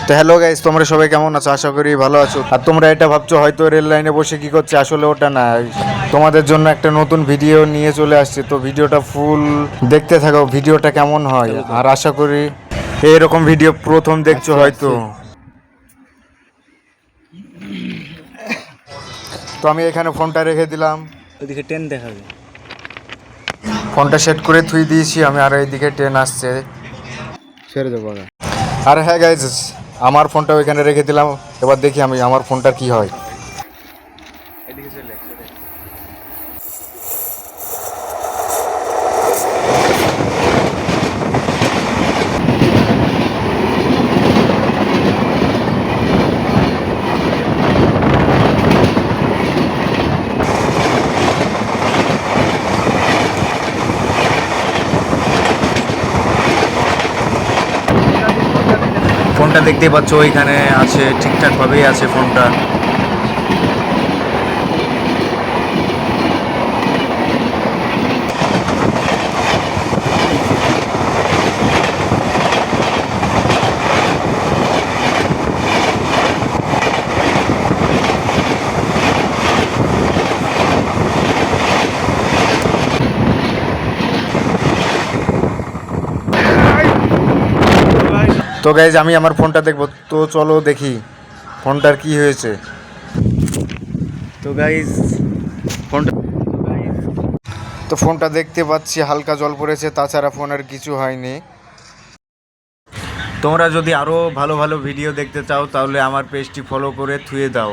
তো hello guys, তোমরা সবাই কেমন আছো? আশা করি ভালো আছো। আর তোমরা এটা ভাবছো হয়তো রেল লাইনে বসে কি করছে, আসলে ওটা না। তোমাদের জন্য একটা নতুন ভিডিও নিয়ে চলে আসছে, তো ভিডিওটা ফুল দেখতে থাকো, ভিডিওটা কেমন হয়। আর আশা করি এরকম ভিডিও প্রথম দেখছো হয়তো। তো আমি এখানে ফোনটা রেখে দিলাম, ওইদিকে ট্রেন দেখাবে। ফোনটা সেট করে থুই দিয়েছি আমি, আর এইদিকে ট্রেন আসছে। ছেড়ে দেবো। আর হ্যাঁ গাইজ, আমার ফোনটা ওইখানে রেখে দিলাম। এবার দেখি আমি আমার ফোনটার কি হয়। এদিকে চলে ফোনটা দেখতেই পাচ্ছ ওইখানে আছে, ঠিকঠাকভাবেই আছে ফোনটা। তো গাইজ আমি আমার ফোনটা দেখবো, তো চলো দেখি ফোনটার কি হয়েছে। তো গাইজ ফোনটা দেখতে পাচ্ছি হালকা জল পড়েছে, তাছাড়া ফোনের কিছু হয়নি। তোমরা যদি আরও ভালো ভালো ভিডিও দেখতে চাও তাহলে আমার পেজটি ফলো করে থুয়ে দাও।